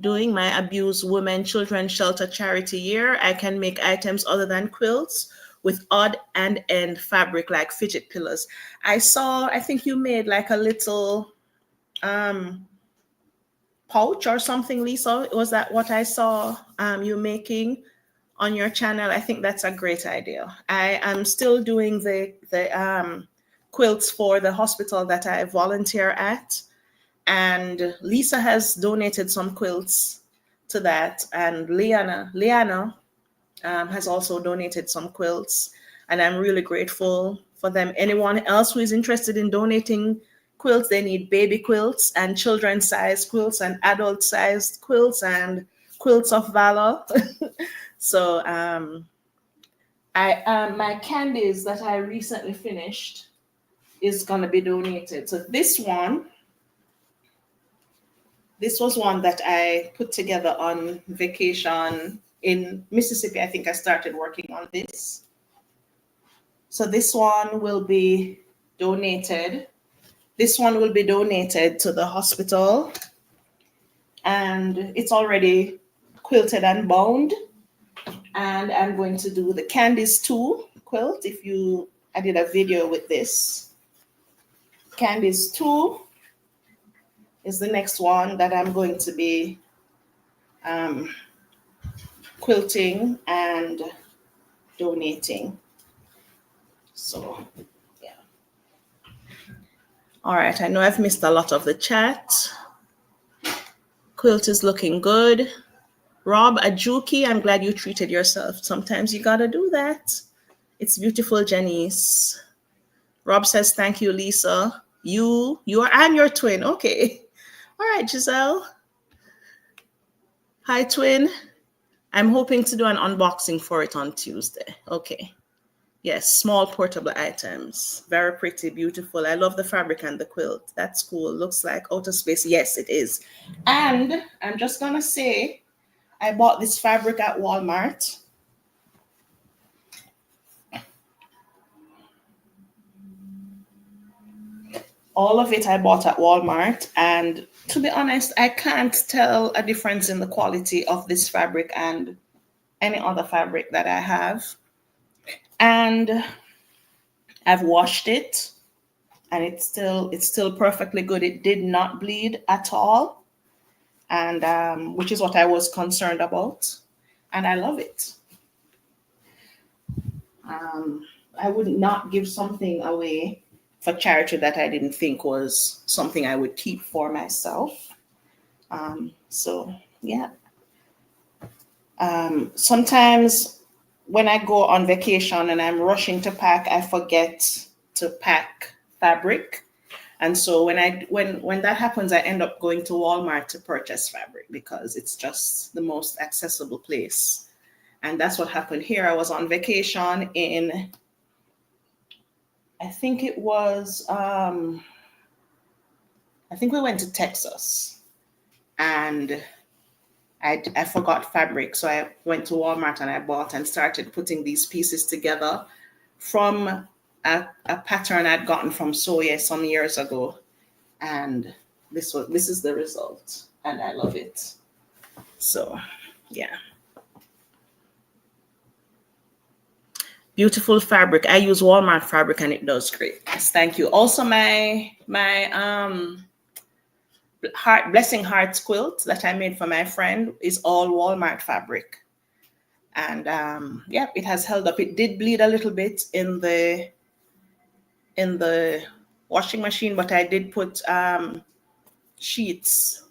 doing my Abused Women Children Shelter Charity Year. I can make items other than quilts with odd and end fabric like fidget pillows. I think you made like a little pouch or something, Lisa. Was that what I saw you making on your channel? I think that's a great idea. I am still doing the quilts for the hospital that I volunteer at. And Lisa has donated some quilts to that. And Liana has also donated some quilts. And I'm really grateful for them. Anyone else who is interested in donating quilts, they need baby quilts and children-sized quilts and adult-sized quilts and quilts of valor. So my candies that I recently finished is going to be donated. So this was one that I put together on vacation in Mississippi. I think I started working on this. So this one will be donated. This one will be donated to the hospital. And it's already quilted and bound. And I'm going to do the Candice 2 quilt. I did a video with this. Candice 2 is the next one that I'm going to be quilting and donating. So, yeah. All right, I know I've missed a lot of the chat. Quilt is looking good. Rob, a Juki, I'm glad you treated yourself. Sometimes you gotta do that. It's beautiful, Janice. Rob says, thank you, Lisa. I'm your twin. Okay. All right, Giselle. Hi, twin. I'm hoping to do an unboxing for it on Tuesday. Okay. Yes, small portable items. Very pretty, beautiful. I love the fabric and the quilt. That's cool. Looks like outer space. Yes, it is. And I'm just gonna say, I bought this fabric at Walmart. All of it I bought at Walmart, and to be honest, I can't tell a difference in the quality of this fabric and any other fabric that I have. And I've washed it, and it's still perfectly good. It did not bleed at all, and which is what I was concerned about, and I love it. I would not give something away for charity that I didn't think was something I would keep for myself. So yeah. Sometimes when I go on vacation and I'm rushing to pack, I forget to pack fabric. And so when that happens, I end up going to Walmart to purchase fabric because it's just the most accessible place. And that's what happened here. I was on vacation in, I think it was, I think we went to Texas, and I forgot fabric. So I went to Walmart and I bought and started putting these pieces together from a pattern I'd gotten from Soya some years ago. And this is the result. And I love it. So yeah. Beautiful fabric. I use Walmart fabric and it does great. Yes, thank you. Also, my Blessing Hearts quilt that I made for my friend is all Walmart fabric. And yeah, it has held up. It did bleed a little bit in the washing machine, but I did put sheets,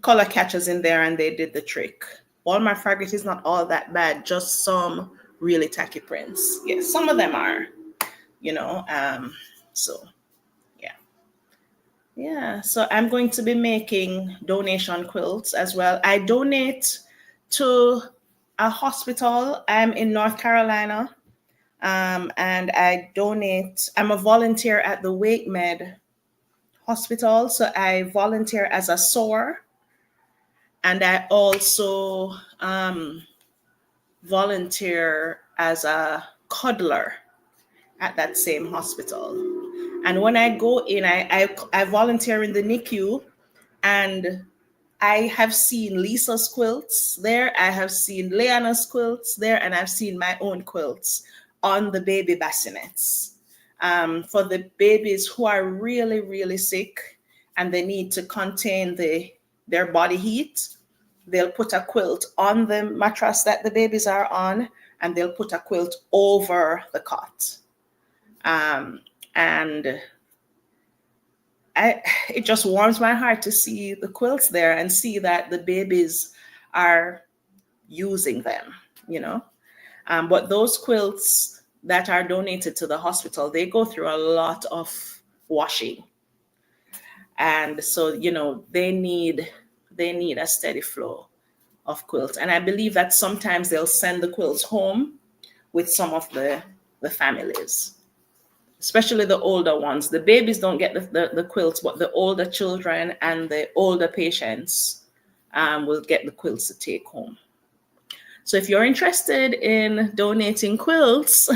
color catchers in there, and they did the trick. Walmart fabric is not all that bad, just some really tacky prints. Yes, some of them are, so yeah. Yeah, so I'm going to be making donation quilts as well. I donate to a hospital. I'm in North Carolina, and I'm a volunteer at the Wake Med Hospital. So I volunteer as a sewer, and I also volunteer as a cuddler at that same hospital. And when I go in, I volunteer in the NICU, and I have seen Lisa's quilts there. I have seen Leanna's quilts there, and I've seen my own quilts on the baby bassinets. For the babies who are really, really sick and they need to contain their body heat, they'll put a quilt on the mattress that the babies are on, and they'll put a quilt over the cot. And it just warms my heart to see the quilts there and see that the babies are using them, But those quilts that are donated to the hospital, they go through a lot of washing. And so, they need a steady flow of quilts. And I believe that sometimes they'll send the quilts home with some of the families, especially the older ones. The babies don't get the quilts, but the older children and the older patients will get the quilts to take home. So if you're interested in donating quilts,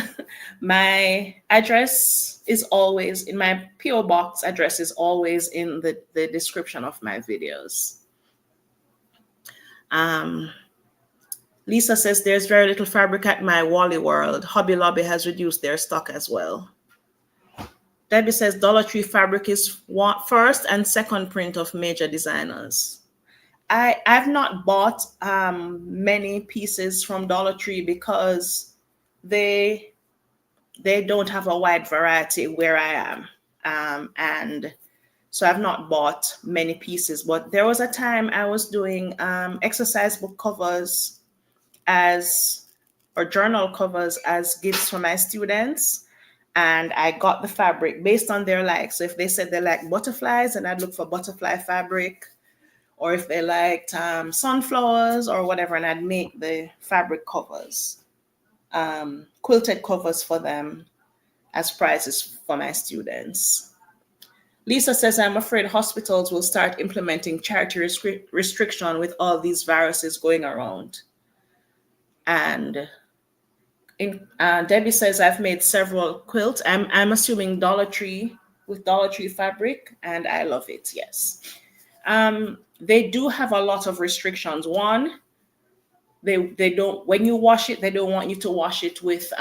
my address is always in my P.O. Box address is always in the description of my videos. Lisa says there's very little fabric at my Wally World. Hobby Lobby has reduced their stock as well. Debbie says Dollar Tree fabric is first and second print of major designers. I've not bought many pieces from Dollar Tree because they don't have a wide variety where I am. And so I've not bought many pieces, but there was a time I was doing exercise book covers or journal covers as gifts for my students. And I got the fabric based on their likes. So if they said they like butterflies, and I'd look for butterfly fabric, or if they liked sunflowers or whatever, and I'd make the fabric covers. quilted covers for them as prizes for my students. Lisa says, I'm afraid hospitals will start implementing charity restriction with all these viruses going around. And Debbie says, I've made several quilts. I'm assuming Dollar Tree, with Dollar Tree fabric, and I love it, yes. They do have a lot of restrictions. One, they don't, when you wash it, they don't want you to wash it with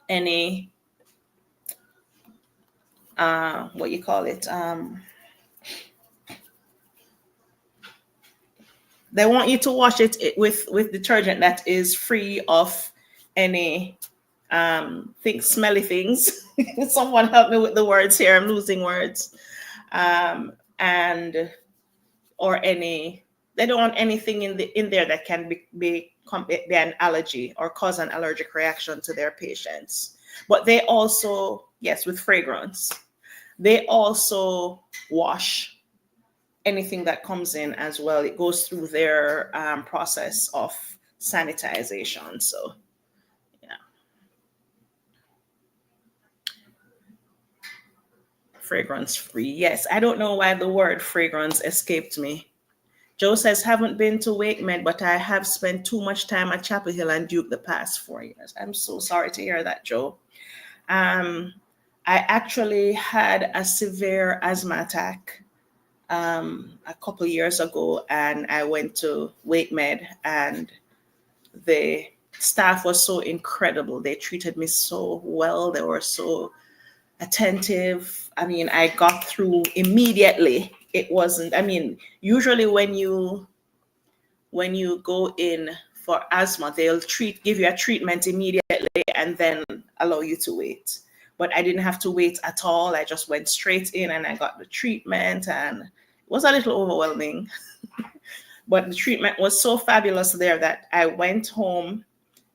any, what you call it? They want you to wash it with detergent that is free of any smelly things. Someone help me with the words here. I'm losing words. And or any, they don't want anything in there that can be an allergy or cause an allergic reaction to their patients. But they also, yes, with fragrance, they also wash anything that comes in as well. It goes through their process of sanitization. So, yeah. Fragrance free. Yes, I don't know why the word fragrance escaped me. Joe says, haven't been to WakeMed, but I have spent too much time at Chapel Hill and Duke the past 4 years. I'm so sorry to hear that, Joe. I actually had a severe asthma attack a couple years ago, and I went to WakeMed, and the staff was so incredible. They treated me so well. They were so attentive. I mean, I got through immediately. It wasn't, I mean, usually when you go in for asthma, they'll give you a treatment immediately and then allow you to wait. But I didn't have to wait at all. I just went straight in and I got the treatment, and it was a little overwhelming. But the treatment was so fabulous there that I went home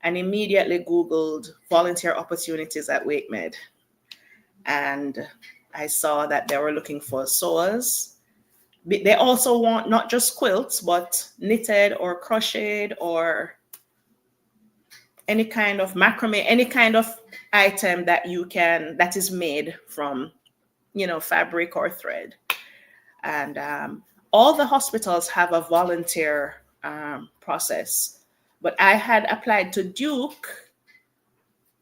and immediately Googled volunteer opportunities at WakeMed. And I saw that they were looking for sewers. They also want not just quilts, but knitted or crocheted or any kind of macrame, any kind of item that is made from, fabric or thread. And all the hospitals have a volunteer process. But I had applied to Duke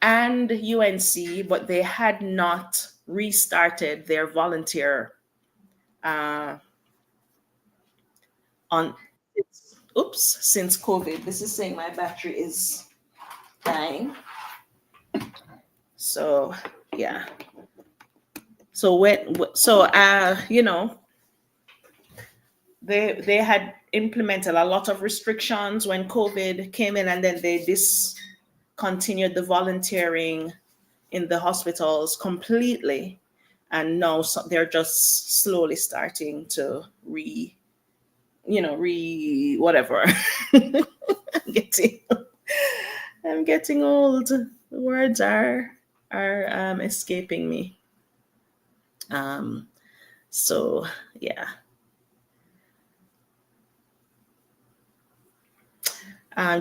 and UNC, but they had not restarted their volunteer since COVID. This is saying my battery is dying. So yeah. So they had implemented a lot of restrictions when COVID came in, and then they discontinued the volunteering in the hospitals completely. And now they're just slowly starting to whatever. I'm getting old. The words are escaping me. So yeah.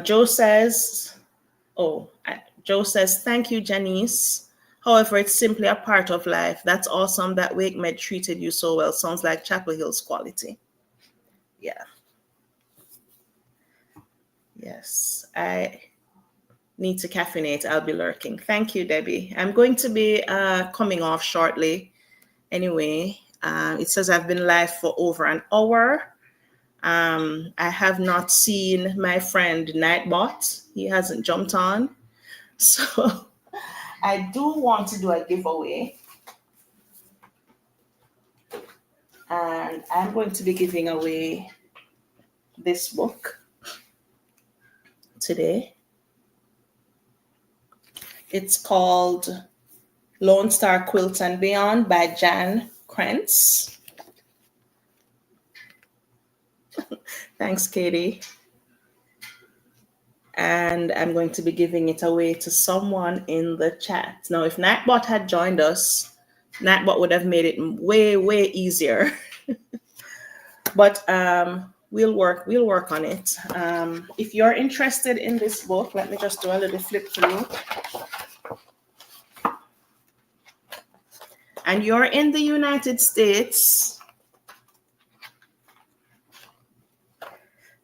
Joe says, thank you, Janice. However, it's simply a part of life. That's awesome that WakeMed treated you so well. Sounds like Chapel Hill's quality. Yeah. Yes, I need to caffeinate. I'll be lurking. Thank you, Debbie. I'm going to be coming off shortly. Anyway, it says I've been live for over an hour. I have not seen my friend Nightbot. He hasn't jumped on. So I do want to do a giveaway. And I'm going to be giving away this book today. It's called Lone Star Quilts and Beyond by Jan Krentz. Thanks, Katie. And I'm going to be giving it away to someone in the chat. Now, if Nightbot had joined us, Nightbot would have made it way, way easier. But we'll work on it. If you're interested in this book, let me just do a little flip through. And you're in the United States,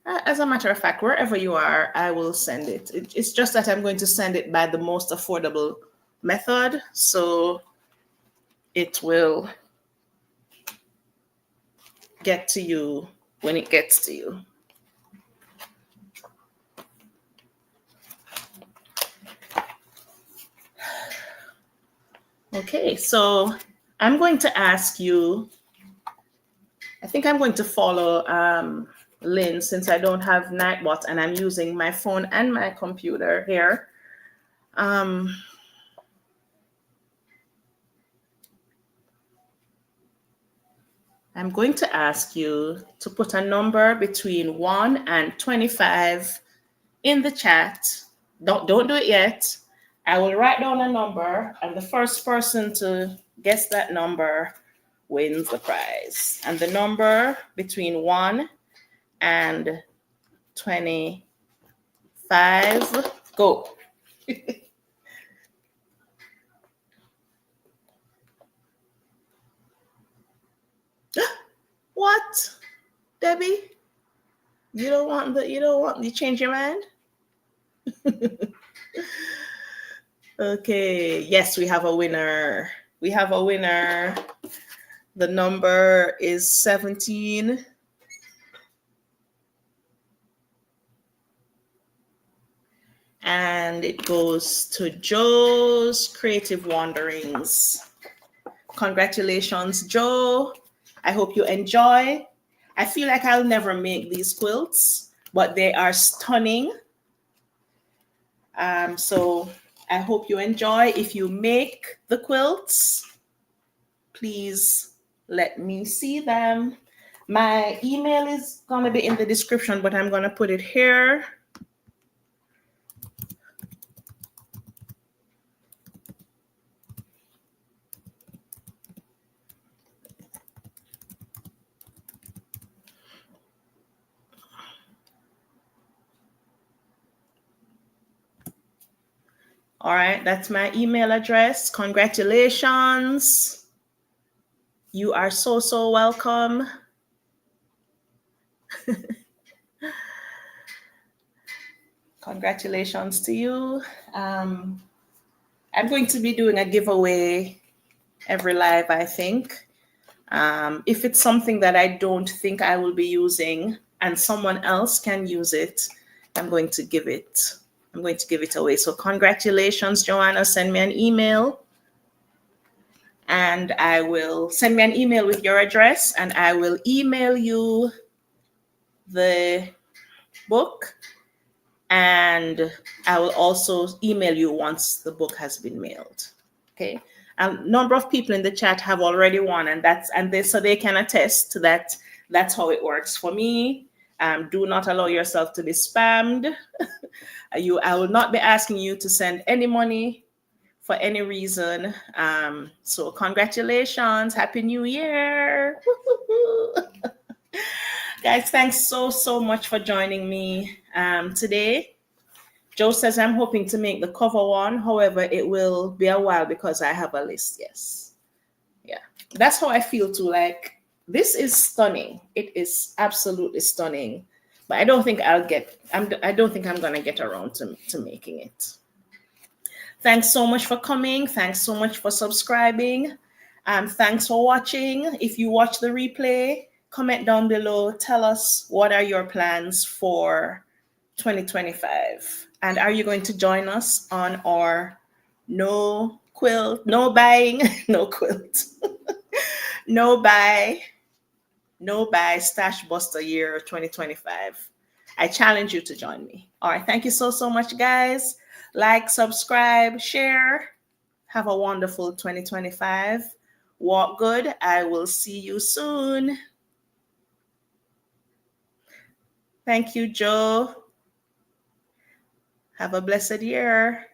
as a matter of fact, wherever you are, I will send it. It's just that I'm going to send it by the most affordable method, so it will get to you when it gets to you. Okay, so I'm going to ask you, I think I'm going to follow Lynn, since I don't have Nightbot and I'm using my phone and my computer here. I'm going to ask you to put a number between 1 and 25 in the chat. Don't do it yet. I will write down a number, and the first person to guess that number wins the prize. And the number between 1 and 25, go. What, Debbie? You change your mind? Okay, yes, we have a winner. The number is 17. And it goes to Joe's Creative Wanderings. Congratulations, Joe. I hope you enjoy. I feel like I'll never make these quilts, but they are stunning. So I hope you enjoy. If you make the quilts, please let me see them. My email is going to be in the description, but I'm going to put it here. All right, that's my email address. Congratulations. You are so welcome. Congratulations to you. I'm going to be doing a giveaway every live, I think. If it's something that I don't think I will be using and someone else can use it, I'm going to give it away. So congratulations, Joanna. Send me an email, and I will send me an email with your address, and I will email you the book, and I will also email you once the book has been mailed. Okay. A number of people in the chat have already won, so they can attest to that. That's how it works for me. Do not allow yourself to be spammed. I will not be asking you to send any money for any reason. So congratulations, Happy New Year. Guys, thanks so much for joining me today. Joe says, I'm hoping to make the cover one. However, it will be a while because I have a list. Yes. Yeah. That's how I feel too. Like, this is stunning. It is absolutely stunning. But I don't think I'm going to get around to making it. Thanks so much for coming. Thanks so much for subscribing. Thanks for watching. If you watch the replay, comment down below. Tell us, what are your plans for 2025? And are you going to join us on our no buy stash buster year 2025? I challenge you to join me. All right. Thank you so much, guys. Like, subscribe, share. Have a wonderful 2025. Walk good. I will see you soon. Thank you, Joe. Have a blessed year.